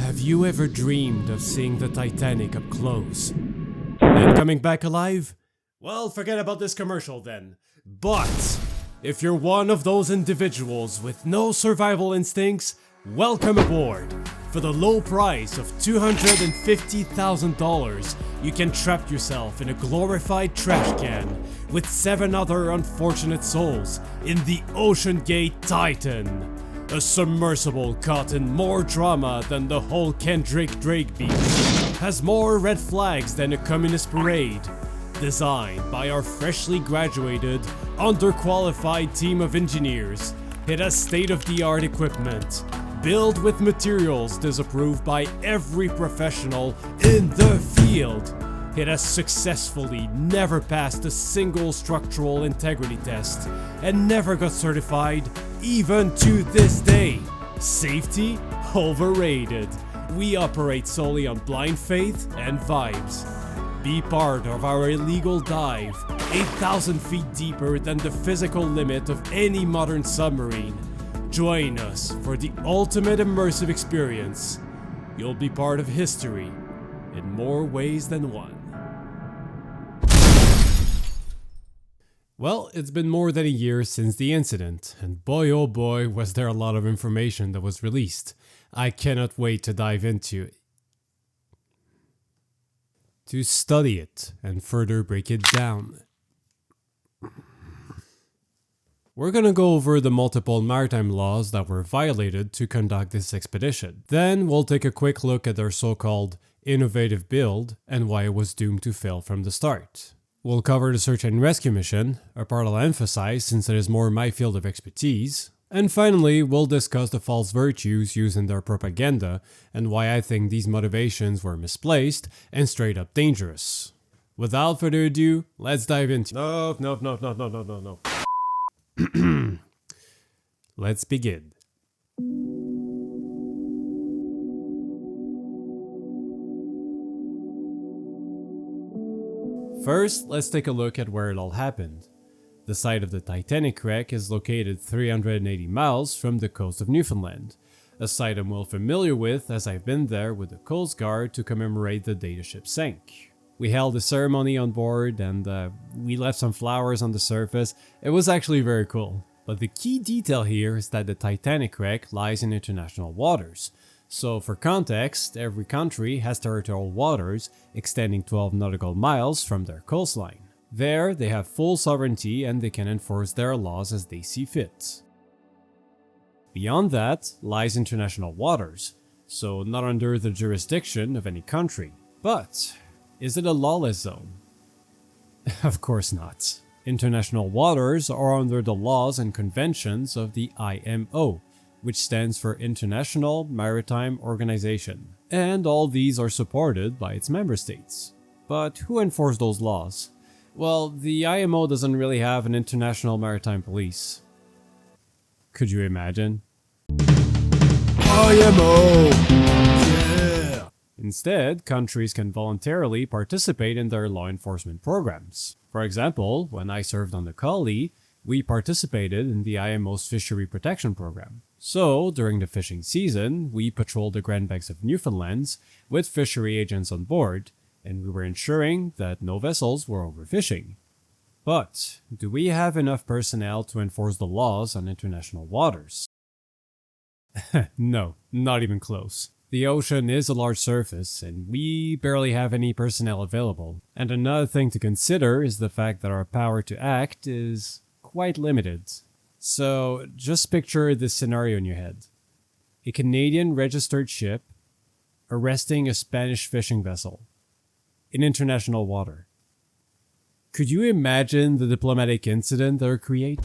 Have you ever dreamed of seeing the Titanic up close? And coming back alive? Well, forget about this commercial then. But if you're one of those individuals with no survival instincts, welcome aboard. For the low price of $250,000, you can trap yourself in a glorified trash can with 7 other unfortunate souls in the OceanGate Titan. A submersible caught in more drama than the whole Kendrick Drake beat, has more red flags than a communist parade. Designed by our freshly graduated, underqualified team of engineers, it has state-of-the-art equipment, built with materials disapproved by every professional in the field. It has successfully never passed a single structural integrity test and never got certified, even to this day. Safety? Overrated. We operate solely on blind faith and vibes. Be part of our illegal dive, 8,000 feet deeper than the physical limit of any modern submarine. Join us for the ultimate immersive experience. You'll be part of history in more ways than one. Well, it's been more than a year since the incident, and boy oh boy was there a lot of information that was released. I cannot wait to dive into it, to study it and further break it down. We're gonna go over the multiple maritime laws that were violated to conduct this expedition. Then we'll take a quick look at their so-called innovative build and why it was doomed to fail from the start. We'll cover the search and rescue mission, a part I'll emphasize since it is more my field of expertise. And finally, we'll discuss the false virtues used in their propaganda and why I think these motivations were misplaced and straight up dangerous. Without further ado, let's dive into— No. Let's begin. First, let's take a look at where it all happened. The site of the Titanic wreck is located 380 miles from the coast of Newfoundland, a site I'm well familiar with as I've been there with the Coast Guard to commemorate the day the ship sank. We held a ceremony on board and we left some flowers on the surface. It was actually very cool. But the key detail here is that the Titanic wreck lies in international waters. So for context, every country has territorial waters extending 12 nautical miles from their coastline. There, they have full sovereignty and they can enforce their laws as they see fit. Beyond that lies international waters, so not under the jurisdiction of any country. But is it a lawless zone? Of course not. International waters are under the laws and conventions of the IMO, which stands for International Maritime Organization, and all these are supported by its member states. But who enforces those laws? Well, the IMO doesn't really have an international maritime police. Could you imagine? IMO! Yeah! Instead, countries can voluntarily participate in their law enforcement programs. For example, when I served on the Collie, we participated in the IMO's fishery protection program. So, during the fishing season, we patrolled the Grand Banks of Newfoundland with fishery agents on board, and we were ensuring that no vessels were overfishing. But, do we have enough personnel to enforce the laws on international waters? No, not even close. The ocean is a large surface, and we barely have any personnel available. And another thing to consider is the fact that our power to act is quite limited. So, just picture this scenario in your head. A Canadian registered ship arresting a Spanish fishing vessel in international water. Could you imagine the diplomatic incident that would create?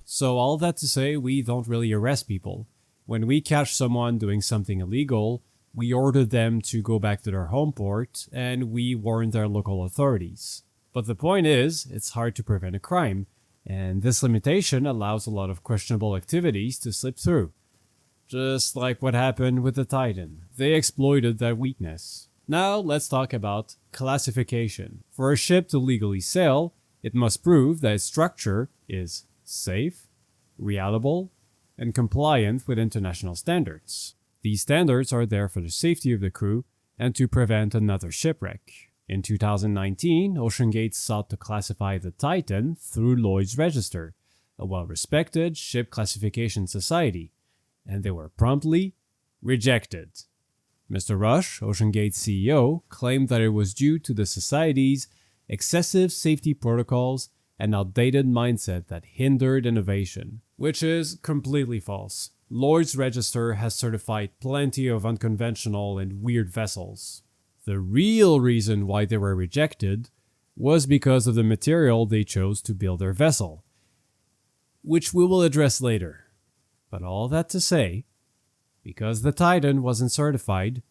So all that to say, we don't really arrest people. When we catch someone doing something illegal, we order them to go back to their home port and we warn their local authorities. But the point is, it's hard to prevent a crime, and this limitation allows a lot of questionable activities to slip through. Just like what happened with the Titan. They exploited that weakness. Now let's talk about classification. For a ship to legally sail, it must prove that its structure is safe, reliable, and compliant with international standards. These standards are there for the safety of the crew and to prevent another shipwreck. In 2019, OceanGate sought to classify the Titan through Lloyd's Register, a well-respected ship classification society, and they were promptly rejected. Mr. Rush, OceanGate CEO, claimed that it was due to the society's excessive safety protocols and outdated mindset that hindered innovation, which is completely false. Lloyd's Register has certified plenty of unconventional and weird vessels. The real reason why they were rejected was because of the material they chose to build their vessel, which we will address later. But all that to say, because the Titan wasn't certified,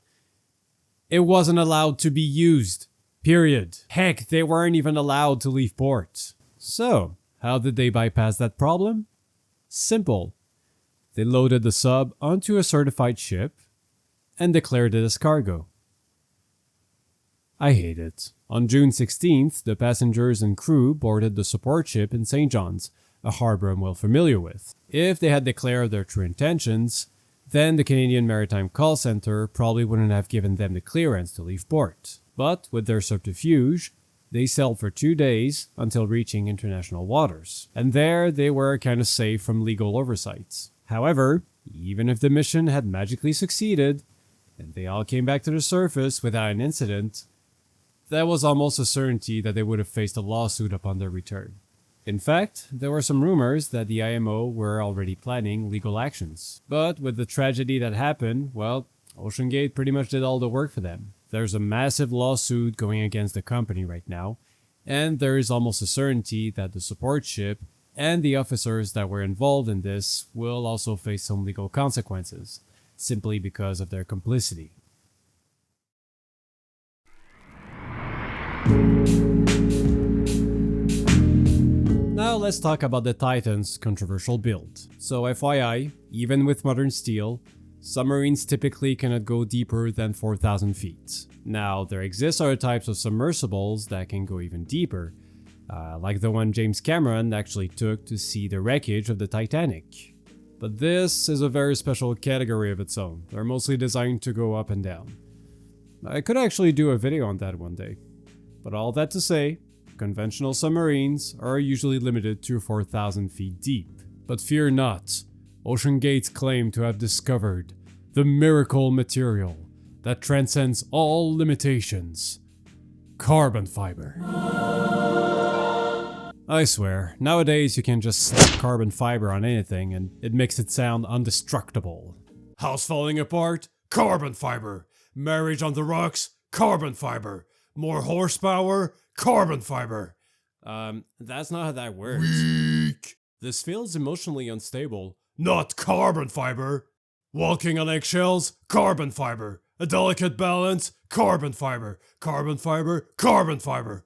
it wasn't allowed to be used. Period. Heck, they weren't even allowed to leave port. So, how did they bypass that problem? Simple. They loaded the sub onto a certified ship and declared it as cargo. I hate it. On June 16th, the passengers and crew boarded the support ship in St. John's, a harbor I'm well familiar with. If they had declared their true intentions, then the Canadian Maritime call center probably wouldn't have given them the clearance to leave port. But with their subterfuge, they sailed for 2 days until reaching international waters. And there they were kind of safe from legal oversights. However, even if the mission had magically succeeded, and they all came back to the surface without an incident, that was almost a certainty that they would have faced a lawsuit upon their return. In fact, there were some rumors that the IMO were already planning legal actions. But with the tragedy that happened, well, OceanGate pretty much did all the work for them. There's a massive lawsuit going against the company right now, and there is almost a certainty that the support ship and the officers that were involved in this will also face some legal consequences, simply because of their complicity. Now let's talk about the Titan's controversial build. So FYI, even with modern steel, submarines typically cannot go deeper than 4,000 feet. Now, there exist other types of submersibles that can go even deeper, like the one James Cameron actually took to see the wreckage of the Titanic. But this is a very special category of its own. They're mostly designed to go up and down. I could actually do a video on that one day. But all that to say, conventional submarines are usually limited to 4,000 feet deep. But fear not, OceanGate's claim to have discovered the miracle material that transcends all limitations: carbon fiber. I swear, nowadays you can just slap carbon fiber on anything and it makes it sound indestructible. House falling apart? Carbon fiber. Marriage on the rocks? Carbon fiber. More horsepower? Carbon fiber. That's not how that works. Weak. This feels emotionally unstable. Not carbon fiber. Walking on eggshells? Carbon fiber. A delicate balance? Carbon fiber. Carbon fiber? Carbon fiber.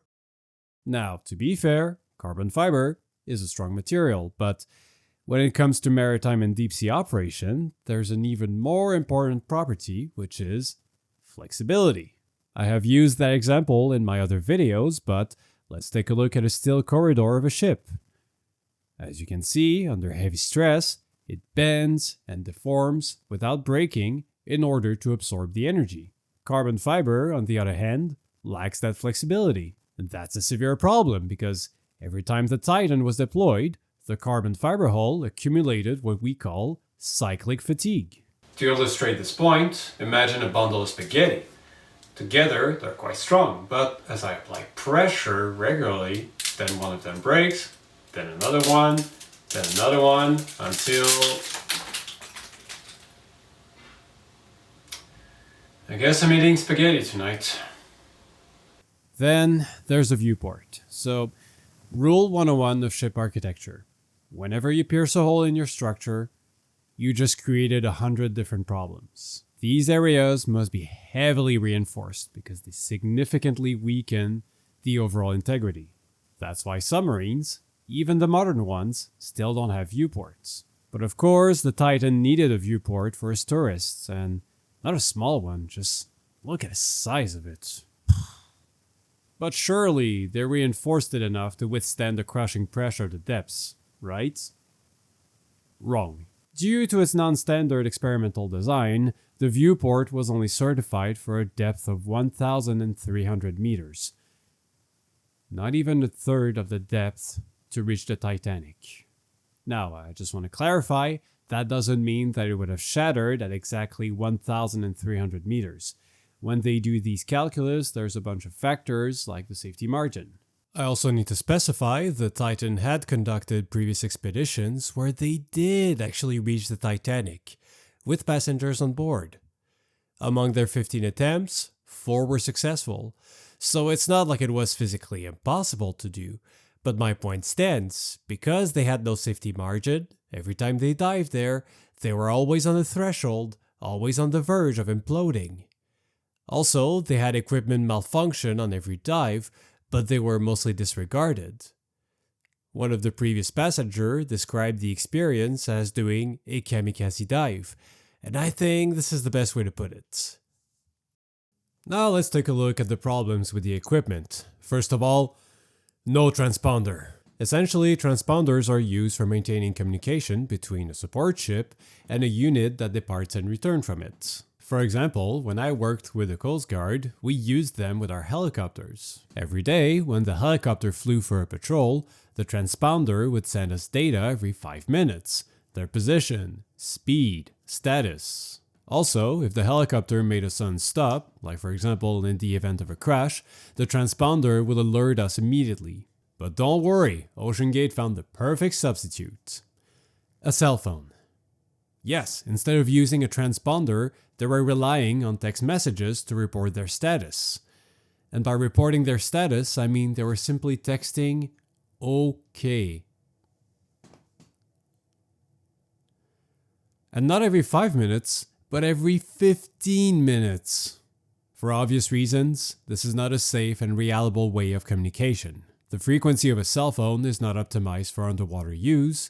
Now, to be fair, carbon fiber is a strong material, but when it comes to maritime and deep sea operation, there's an even more important property, which is flexibility. I have used that example in my other videos, but let's take a look at a steel corridor of a ship. As you can see, under heavy stress, it bends and deforms without breaking in order to absorb the energy. Carbon fiber, on the other hand, lacks that flexibility. And that's a severe problem because every time the Titan was deployed, the carbon fiber hull accumulated what we call cyclic fatigue. To illustrate this point, imagine a bundle of spaghetti. Together, they're quite strong, but as I apply pressure regularly, then one of them breaks, then another one, until I guess I'm eating spaghetti tonight. Then there's a viewport. So, Rule 101 of ship architecture. Whenever you pierce a hole in your structure, you just created 100 different problems. These areas must be heavily reinforced because they significantly weaken the overall integrity. That's why submarines, even the modern ones, still don't have viewports. But of course, the Titan needed a viewport for its tourists, and not a small one, just look at the size of it. But surely they reinforced it enough to withstand the crushing pressure of the depths, right? Wrong. Due to its non-standard experimental design, the viewport was only certified for a depth of 1,300 meters. Not even a third of the depth to reach the Titanic. Now, I just want to clarify, that doesn't mean that it would have shattered at exactly 1,300 meters. When they do these calculus, there's a bunch of factors like the safety margin. I also need to specify the Titan had conducted previous expeditions where they did actually reach the Titanic, with passengers on board. Among their 15 attempts, 4 were successful, so it's not like it was physically impossible to do, but my point stands, because they had no safety margin, every time they dived there, they were always on the threshold, always on the verge of imploding. Also, they had equipment malfunction on every dive, but they were mostly disregarded. One of the previous passengers described the experience as doing a kamikaze dive, and I think this is the best way to put it. Now let's take a look at the problems with the equipment. First of all, no transponder. Essentially, transponders are used for maintaining communication between a support ship and a unit that departs and returns from it. For example, when I worked with the Coast Guard, we used them with our helicopters. Every day, when the helicopter flew for a patrol, the transponder would send us data every 5 minutes, their position, speed, status. Also, if the helicopter made a sudden stop, like for example in the event of a crash, the transponder will alert us immediately. But don't worry, OceanGate found the perfect substitute. A cell phone. Yes, instead of using a transponder, they were relying on text messages to report their status. And by reporting their status, I mean they were simply texting OK. And not every 5 minutes, but every 15 minutes. For obvious reasons, this is not a safe and reliable way of communication. The frequency of a cell phone is not optimized for underwater use,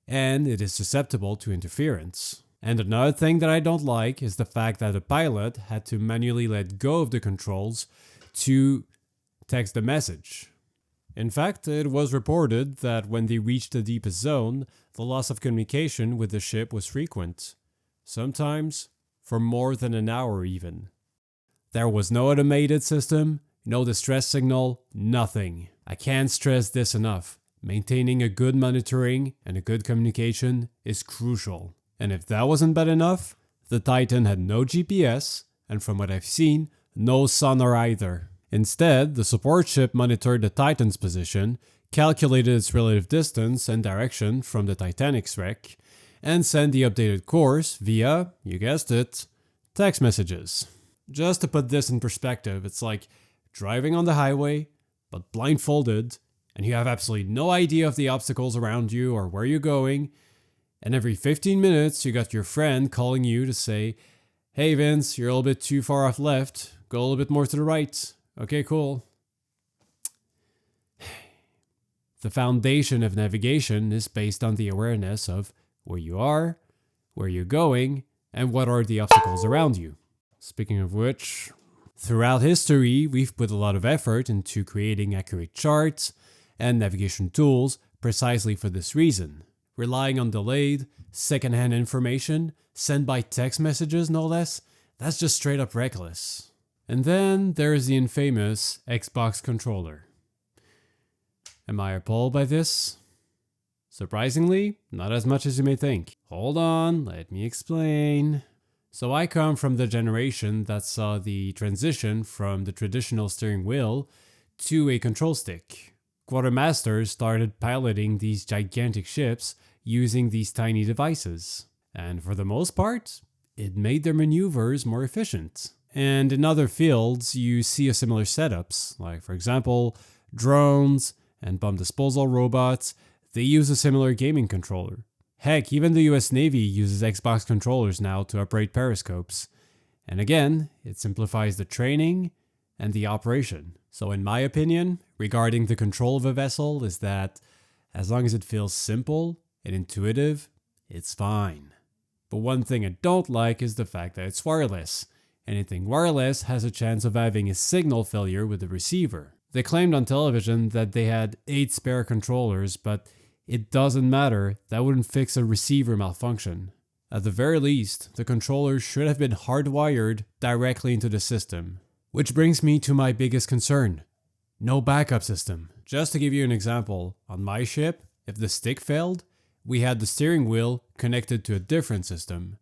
and it is susceptible to interference. And another thing that I don't like is the fact that the pilot had to manually let go of the controls to text the message. In fact, it was reported that when they reached the deepest zone, the loss of communication with the ship was frequent, sometimes for more than an hour even. There was no automated system, no distress signal, nothing. I can't stress this enough. Maintaining a good monitoring and a good communication is crucial. And if that wasn't bad enough, the Titan had no GPS, and from what I've seen, no sonar either. Instead, the support ship monitored the Titan's position, calculated its relative distance and direction from the Titanic's wreck, and sent the updated course via, you guessed it, text messages. Just to put this in perspective, it's like driving on the highway, but blindfolded, and you have absolutely no idea of the obstacles around you or where you're going, and every 15 minutes you got your friend calling you to say, "Hey Vince, you're a little bit too far off left, go a little bit more to the right." Okay, cool. The foundation of navigation is based on the awareness of where you are, where you're going, and what are the obstacles around you. Speaking of which, throughout history, we've put a lot of effort into creating accurate charts and navigation tools precisely for this reason. Relying on delayed, secondhand information, sent by text messages no less, that's just straight up reckless. And then there's the infamous Xbox controller. Am I appalled by this? Surprisingly, not as much as you may think. Hold on, let me explain. So I come from the generation that saw the transition from the traditional steering wheel to a control stick. Quartermasters started piloting these gigantic ships using these tiny devices. And for the most part, it made their maneuvers more efficient. And in other fields, you see a similar setups, like for example, drones and bomb disposal robots, they use a similar gaming controller. Heck, even the US Navy uses Xbox controllers now to operate periscopes. And again, it simplifies the training and the operation. So in my opinion, regarding the control of a vessel is that as long as it feels simple and intuitive, it's fine. But one thing I don't like is the fact that it's wireless. Anything wireless has a chance of having a signal failure with the receiver. They claimed on television that they had 8 spare controllers, but It doesn't matter, that wouldn't fix a receiver malfunction. At the very least, the controller should have been hardwired directly into the system. Which brings me to my biggest concern. No backup system. Just to give you an example, on my ship, if the stick failed, we had the steering wheel connected to a different system.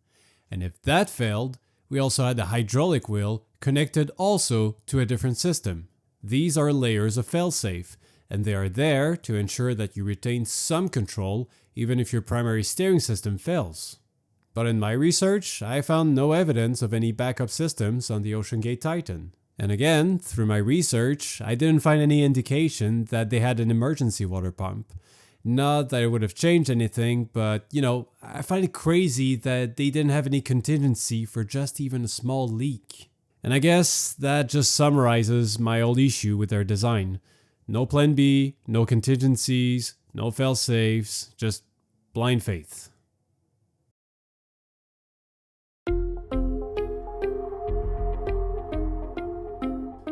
And if that failed, we also had the hydraulic wheel connected also to a different system. These are layers of failsafe, and they are there to ensure that you retain some control even if your primary steering system fails. But in my research, I found no evidence of any backup systems on the OceanGate Titan. And again, through my research, I didn't find any indication that they had an emergency water pump. Not that it would have changed anything, but I find it crazy that they didn't have any contingency for just even a small leak. And I guess that just summarizes my old issue with their design. No plan B, no contingencies, no fail-safes, just blind faith.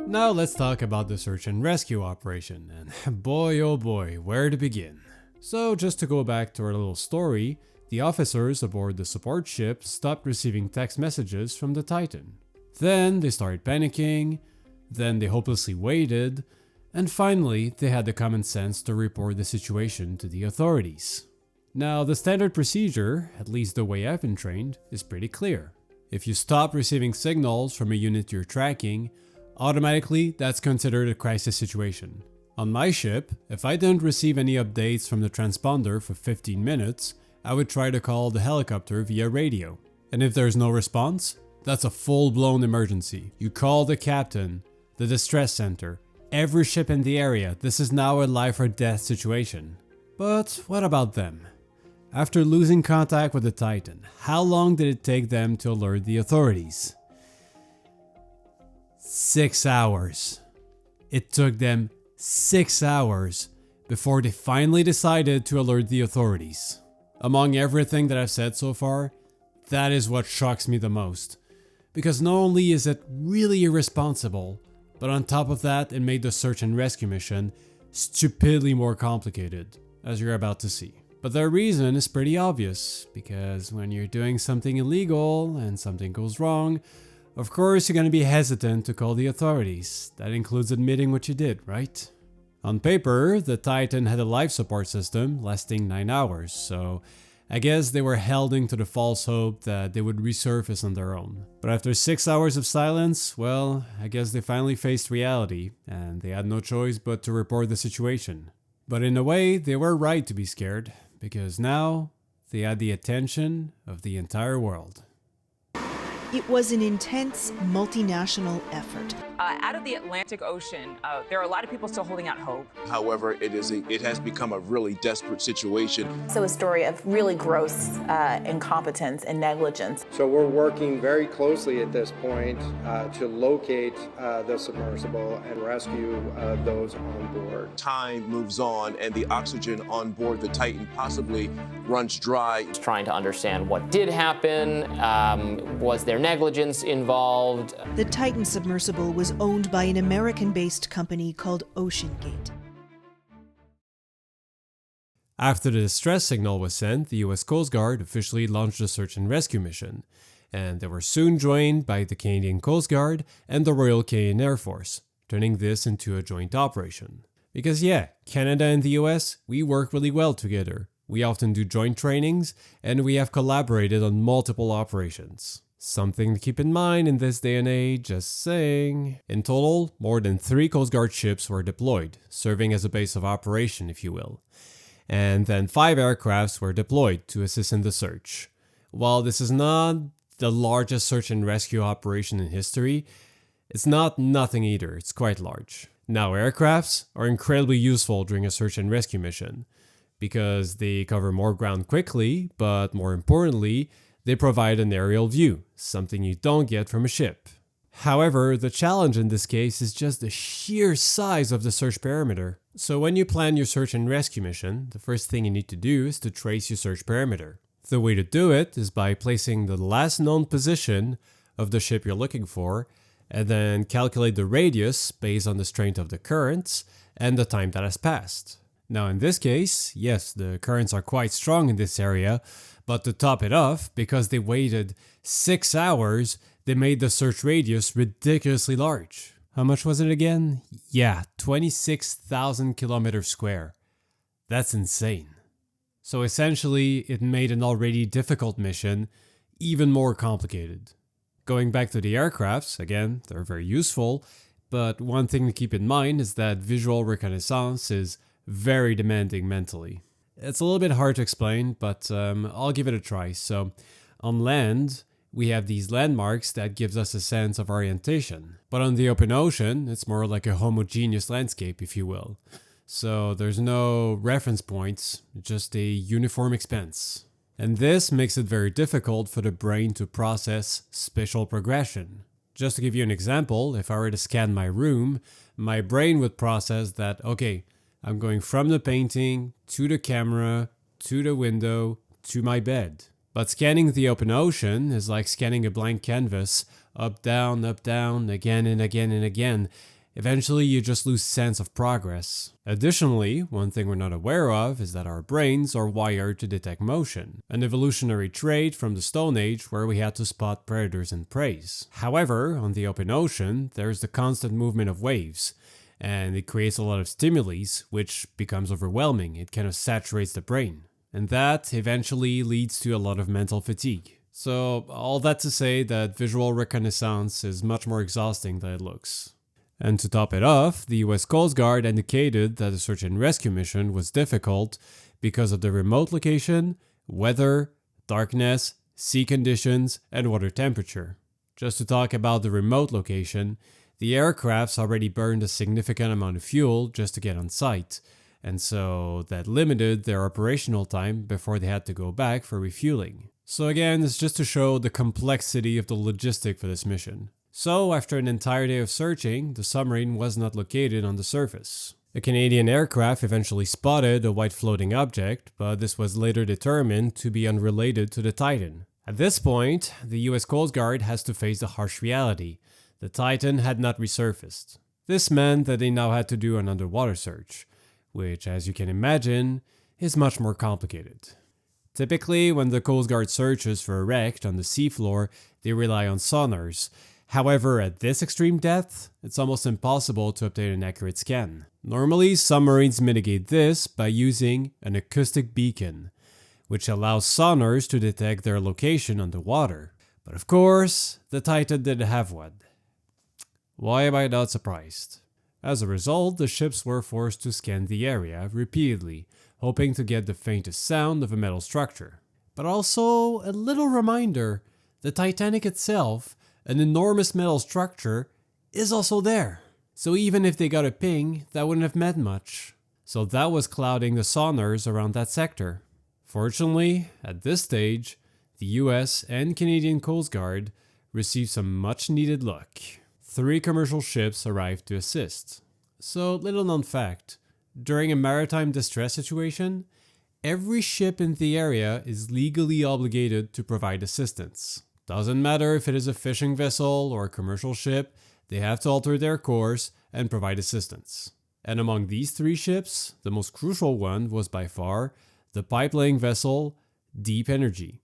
Now let's talk about the search and rescue operation, and boy oh boy, where to begin? So just to go back to our little story, the officers aboard the support ship stopped receiving text messages from the Titan. Then they started panicking, then they hopelessly waited, and finally they had the common sense to report the situation to the authorities. Now the standard procedure, at least the way I've been trained, is pretty clear. If you stop receiving signals from a unit you're tracking, automatically that's considered a crisis situation. On my ship, if I didn't receive any updates from the transponder for 15 minutes, I would try to call the helicopter via radio. And if there's no response, that's a full-blown emergency. You call the captain, the distress center, every ship in the area. This is now a life or death situation. But what about them? After losing contact with the Titan, how long did it take them to alert the authorities? 6 hours. It took them 6 hours before they finally decided to alert the authorities. Among everything that I've said so far, that is what shocks me the most. Because not only is it really irresponsible, but on top of that, it made the search and rescue mission stupidly more complicated, as you're about to see. But the reason is pretty obvious, because when you're doing something illegal and something goes wrong, of course you're going to be hesitant to call the authorities. That includes admitting what you did, right? On paper, the Titan had a life support system lasting 9 hours, so I guess they were holding to the false hope that they would resurface on their own. But after 6 hours of silence, well, I guess they finally faced reality, and they had no choice but to report the situation. But in a way, they were right to be scared, because now they had the attention of the entire world. It was an intense, multinational effort. Out of the Atlantic Ocean, there are a lot of people still holding out hope. However, it has become a really desperate situation. So a story of really gross incompetence and negligence. So we're working very closely at this point to locate the submersible and rescue those on board. Time moves on and the oxygen on board the Titan possibly runs dry. Trying to understand what did happen, was there negligence involved? The Titan submersible was owned by an American-based company called OceanGate. After the distress signal was sent, the US Coast Guard officially launched a search and rescue mission, and they were soon joined by the Canadian Coast Guard and the Royal Canadian Air Force, turning this into a joint operation. Because yeah, Canada and the US, we work really well together. We often do joint trainings, and we have collaborated on multiple operations. Something to keep in mind in this day and age, just saying. In total, more than 3 Coast Guard ships were deployed, serving as a base of operation, if you will. And then 5 aircrafts were deployed to assist in the search. While this is not the largest search and rescue operation in history, it's not nothing either, it's quite large. Now, aircrafts are incredibly useful during a search and rescue mission, because they cover more ground quickly, but more importantly, they provide an aerial view, something you don't get from a ship. However, the challenge in this case is just the sheer size of the search perimeter. So when you plan your search and rescue mission, the first thing you need to do is to trace your search perimeter. The way to do it is by placing the last known position of the ship you're looking for, and then calculate the radius based on the strength of the currents and the time that has passed. Now in this case, yes, the currents are quite strong in this area, but to top it off, because they waited 6 hours, they made the search radius ridiculously large. How much was it again? Yeah, 26,000 kilometers square. That's insane. So essentially, it made an already difficult mission even more complicated. Going back to the aircrafts, again, they're very useful, but one thing to keep in mind is that visual reconnaissance is very demanding mentally. It's a little bit hard to explain, but I'll give it a try. So, on land, we have these landmarks that gives us a sense of orientation. But on the open ocean, it's more like a homogeneous landscape, if you will. So there's no reference points, just a uniform expanse. And this makes it very difficult for the brain to process spatial progression. Just to give you an example, if I were to scan my room, my brain would process that, okay, I'm going from the painting, to the camera, to the window, to my bed. But scanning the open ocean is like scanning a blank canvas, up, down, again and again and again. Eventually, you just lose sense of progress. Additionally, one thing we're not aware of is that our brains are wired to detect motion, an evolutionary trait from the Stone Age where we had to spot predators and prey. However, on the open ocean, there's the constant movement of waves, and it creates a lot of stimuli, which becomes overwhelming. It kind of saturates the brain. And that eventually leads to a lot of mental fatigue. So, all that to say that visual reconnaissance is much more exhausting than it looks. And to top it off, the US Coast Guard indicated that the search and rescue mission was difficult because of the remote location, weather, darkness, sea conditions, and water temperature. Just to talk about the remote location, the aircrafts already burned a significant amount of fuel just to get on site, and so that limited their operational time before they had to go back for refueling. So again, it's just to show the complexity of the logistic for this mission. So, after an entire day of searching, the submarine was not located on the surface. A Canadian aircraft eventually spotted a white floating object, but this was later determined to be unrelated to the Titan. At this point, the US Coast Guard has to face the harsh reality. The Titan had not resurfaced. This meant that they now had to do an underwater search, which, as you can imagine, is much more complicated. Typically, when the Coast Guard searches for a wreck on the seafloor, they rely on sonars. However, at this extreme depth, it's almost impossible to obtain an accurate scan. Normally, submarines mitigate this by using an acoustic beacon, which allows sonars to detect their location underwater. But of course, the Titan didn't have one. Why am I not surprised? As a result, the ships were forced to scan the area repeatedly, hoping to get the faintest sound of a metal structure. But also, a little reminder, the Titanic itself, an enormous metal structure, is also there. So even if they got a ping, that wouldn't have meant much. So that was clouding the sonars around that sector. Fortunately, at this stage, the US and Canadian Coast Guard received some much needed luck. 3 commercial ships arrived to assist. So, little known fact, during a maritime distress situation, every ship in the area is legally obligated to provide assistance. Doesn't matter if it is a fishing vessel or a commercial ship, they have to alter their course and provide assistance. And among these 3 ships, the most crucial one was by far the pipe-laying vessel Deep Energy.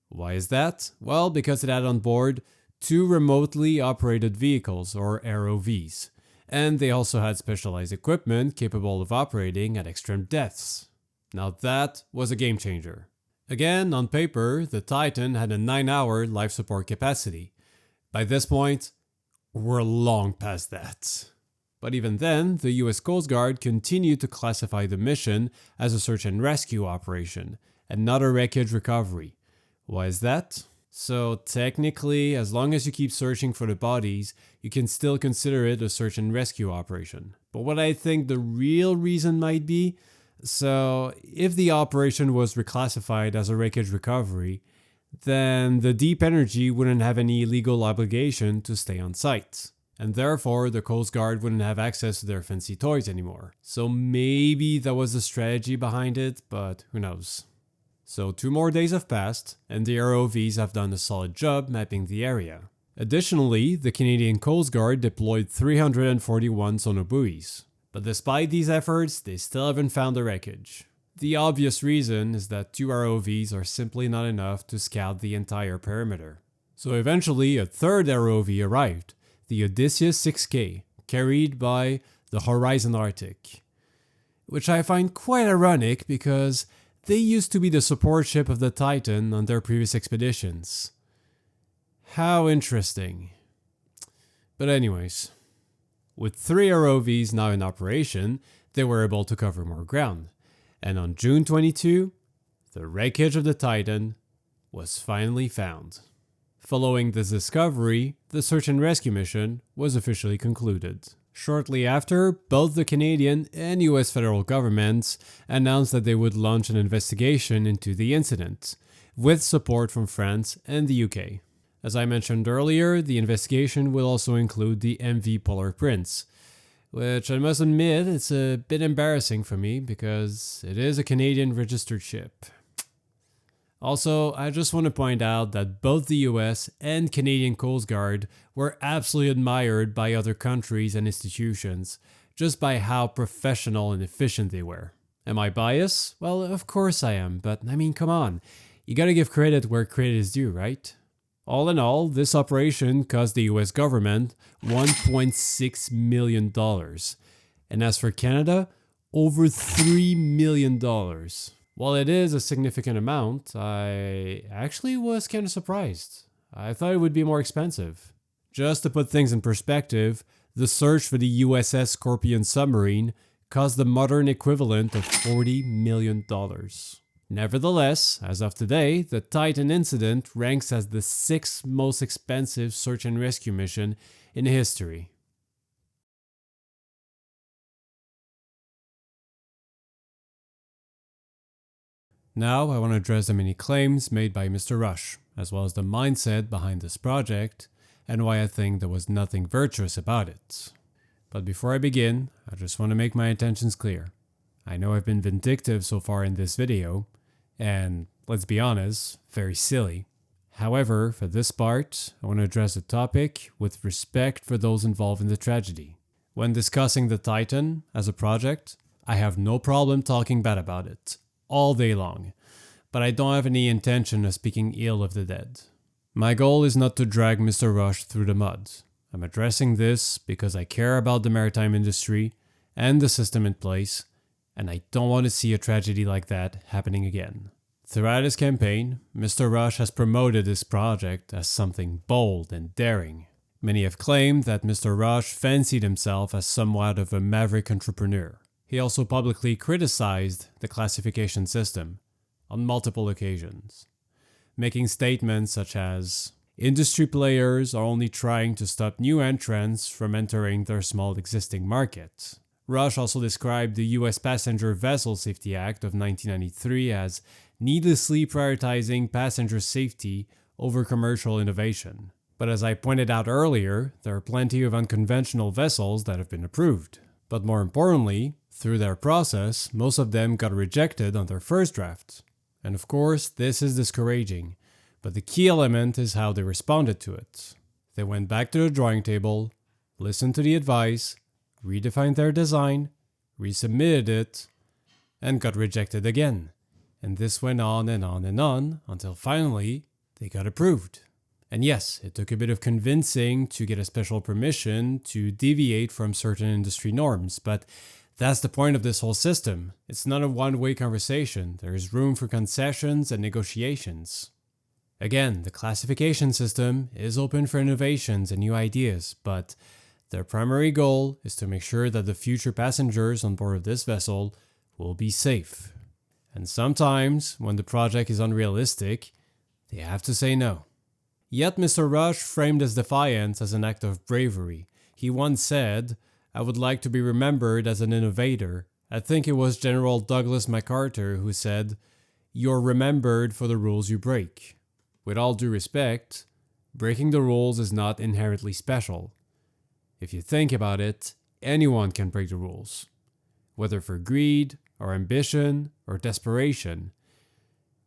Why is that? Well, because it had on board 2 remotely operated vehicles, or ROVs, and they also had specialized equipment capable of operating at extreme depths. Now that was a game changer. Again, on paper, the Titan had a 9-hour life support capacity. By this point, we're long past that. But even then, the US Coast Guard continued to classify the mission as a search and rescue operation, and not a wreckage recovery. Why is that? So technically, as long as you keep searching for the bodies, you can still consider it a search and rescue operation. But what I think the real reason might be, so if the operation was reclassified as a wreckage recovery, then the Deep Energy wouldn't have any legal obligation to stay on site. And therefore, the Coast Guard wouldn't have access to their fancy toys anymore. So maybe that was the strategy behind it, but who knows. So 2 more days have passed, and the ROVs have done a solid job mapping the area. Additionally, the Canadian Coast Guard deployed 341 sonobuoys. But despite these efforts, they still haven't found the wreckage. The obvious reason is that 2 ROVs are simply not enough to scout the entire perimeter. So eventually, a third ROV arrived, the Odysseus 6K, carried by the Horizon Arctic, which I find quite ironic because they used to be the support ship of the Titan on their previous expeditions. How interesting. But anyways, with 3 ROVs now in operation, they were able to cover more ground. And on June 22, the wreckage of the Titan was finally found. Following this discovery, the search and rescue mission was officially concluded. Shortly after, both the Canadian and US federal governments announced that they would launch an investigation into the incident, with support from France and the UK. As I mentioned earlier, the investigation will also include the MV Polar Prince, which I must admit it's a bit embarrassing for me because it is a Canadian registered ship. Also, I just want to point out that both the US and Canadian Coast Guard were absolutely admired by other countries and institutions, just by how professional and efficient they were. Am I biased? Well, of course I am, but I mean, come on. You gotta give credit where credit is due, right? All in all, this operation cost the US government $1.6 million. And as for Canada, over $3 million. While it is a significant amount, I actually was kind of surprised. I thought it would be more expensive. Just to put things in perspective, the search for the USS Scorpion submarine cost the modern equivalent of $40 million. Nevertheless, as of today, the Titan incident ranks as the 6th most expensive search and rescue mission in history. Now I want to address the many claims made by Mr. Rush, as well as the mindset behind this project, and why I think there was nothing virtuous about it. But before I begin, I just want to make my intentions clear. I know I've been vindictive so far in this video, and let's be honest, very silly. However, for this part, I want to address the topic with respect for those involved in the tragedy. When discussing the Titan as a project, I have no problem talking bad about it, all day long, but I don't have any intention of speaking ill of the dead. My goal is not to drag Mr. Rush through the mud. I'm addressing this because I care about the maritime industry and the system in place, and I don't want to see a tragedy like that happening again. Throughout his campaign, Mr. Rush has promoted his project as something bold and daring. Many have claimed that Mr. Rush fancied himself as somewhat of a maverick entrepreneur. He also publicly criticized the classification system on multiple occasions, making statements such as, "Industry players are only trying to stop new entrants from entering their small existing market." Rush also described the US Passenger Vessel Safety Act of 1993 as needlessly prioritizing passenger safety over commercial innovation. But as I pointed out earlier, there are plenty of unconventional vessels that have been approved. But more importantly, through their process, most of them got rejected on their first draft. And of course, this is discouraging, but the key element is how they responded to it. They went back to the drawing table, listened to the advice, redefined their design, resubmitted it, and got rejected again. And this went on and on and on until finally they got approved. And yes, it took a bit of convincing to get a special permission to deviate from certain industry norms, but that's the point of this whole system. It's not a one-way conversation. There is room for concessions and negotiations. Again, the classification system is open for innovations and new ideas, but their primary goal is to make sure that the future passengers on board of this vessel will be safe. And sometimes, when the project is unrealistic, they have to say no. Yet Mr. Rush framed his defiance as an act of bravery. He once said, "I would like to be remembered as an innovator." I think it was General Douglas MacArthur who said, "You're remembered for the rules you break." With all due respect, breaking the rules is not inherently special. If you think about it, anyone can break the rules. Whether for greed, or ambition, or desperation,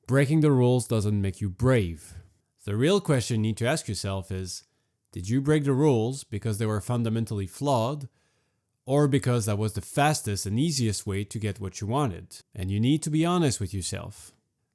breaking the rules doesn't make you brave. The real question you need to ask yourself is, did you break the rules because they were fundamentally flawed, or because that was the fastest and easiest way to get what you wanted, and you need to be honest with yourself.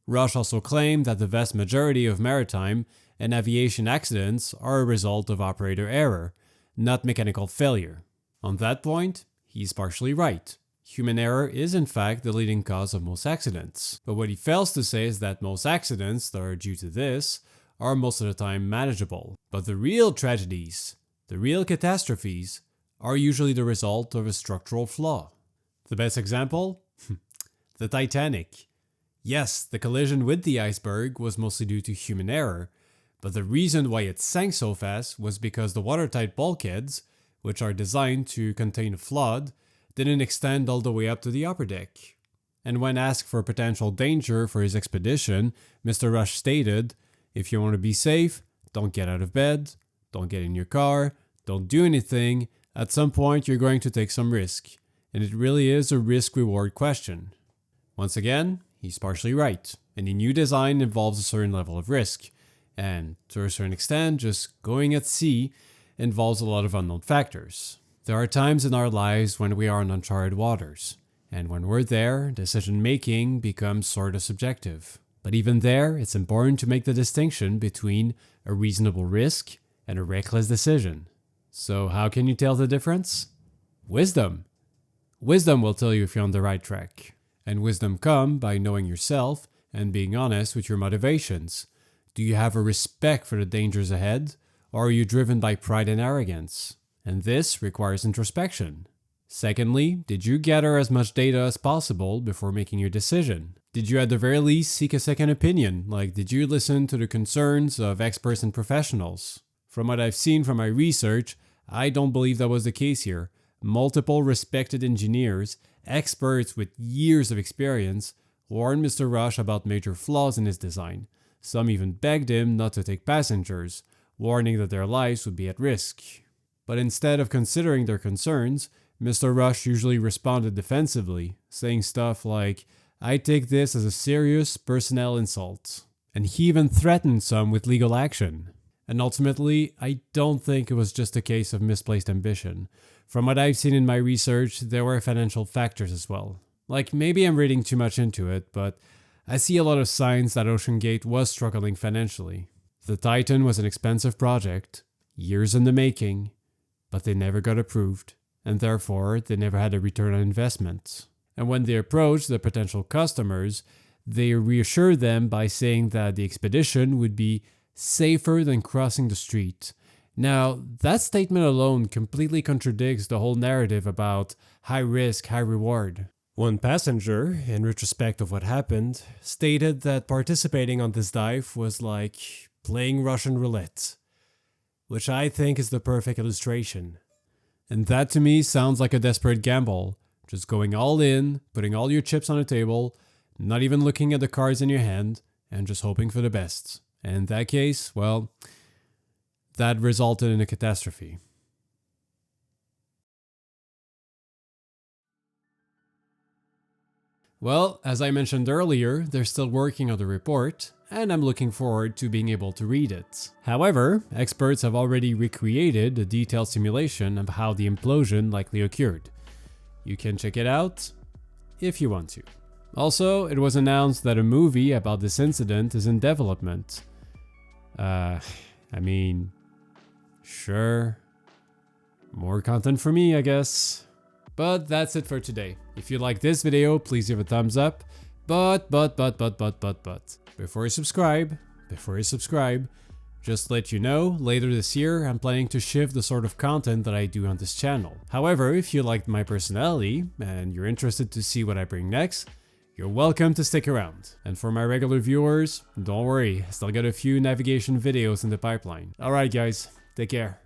Rush also claimed that the vast majority of maritime and aviation accidents are a result of operator error, not mechanical failure. On that point, he's partially right. Human error is in fact the leading cause of most accidents. But what he fails to say is that most accidents that are due to this are most of the time manageable. But the real tragedies, the real catastrophes, are usually the result of a structural flaw. The best example? The Titanic. Yes, the collision with the iceberg was mostly due to human error, but the reason why it sank so fast was because the watertight bulkheads, which are designed to contain a flood, didn't extend all the way up to the upper deck. And when asked for potential danger for his expedition, Mr. Rush stated, "If you want to be safe, don't get out of bed, don't get in your car, don't do anything. At some point you're going to take some risk." And it really is a risk-reward question. Once again, he's partially right. Any new design involves a certain level of risk. And to a certain extent, just going at sea involves a lot of unknown factors. There are times in our lives when we are in uncharted waters. And when we're there, decision-making becomes sort of subjective. But even there, it's important to make the distinction between a reasonable risk and a reckless decision. So how can you tell the difference? Wisdom. Wisdom will tell you if you're on the right track. And wisdom comes by knowing yourself and being honest with your motivations. Do you have a respect for the dangers ahead, or are you driven by pride and arrogance? And this requires introspection. Secondly, did you gather as much data as possible before making your decision? Did you at the very least seek a second opinion? Like, did you listen to the concerns of experts and professionals? From what I've seen from my research, I don't believe that was the case here. Multiple respected engineers, experts with years of experience, warned Mr. Rush about major flaws in his design. Some even begged him not to take passengers, warning that their lives would be at risk. But instead of considering their concerns, Mr. Rush usually responded defensively, saying stuff like, "I take this as a serious personnel insult." And he even threatened some with legal action. And ultimately, I don't think it was just a case of misplaced ambition. From what I've seen in my research, there were financial factors as well. Like, maybe I'm reading too much into it, but I see a lot of signs that OceanGate was struggling financially. The Titan was an expensive project, years in the making, but they never got approved, and therefore they never had a return on investment. And when they approached the potential customers, they reassured them by saying that the expedition would be safer than crossing the street. Now, that statement alone completely contradicts the whole narrative about high risk, high reward. One passenger, in retrospect of what happened, stated that participating on this dive was like playing Russian roulette, which I think is the perfect illustration. And that to me sounds like a desperate gamble, just going all in, putting all your chips on the table, not even looking at the cards in your hand, and just hoping for the best. And in that case, well, that resulted in a catastrophe. Well, as I mentioned earlier, they're still working on the report, and I'm looking forward to being able to read it. However, experts have already recreated a detailed simulation of how the implosion likely occurred. You can check it out if you want to. Also, it was announced that a movie about this incident is in development. Sure. More content for me, I guess. But that's it for today. If you like this video, please give a thumbs up. But, before you subscribe, just to let you know, later this year, I'm planning to shift the sort of content that I do on this channel. However, if you liked my personality, and you're interested to see what I bring next, you're welcome to stick around. And for my regular viewers, don't worry, I still got a few navigation videos in the pipeline. Alright guys, take care.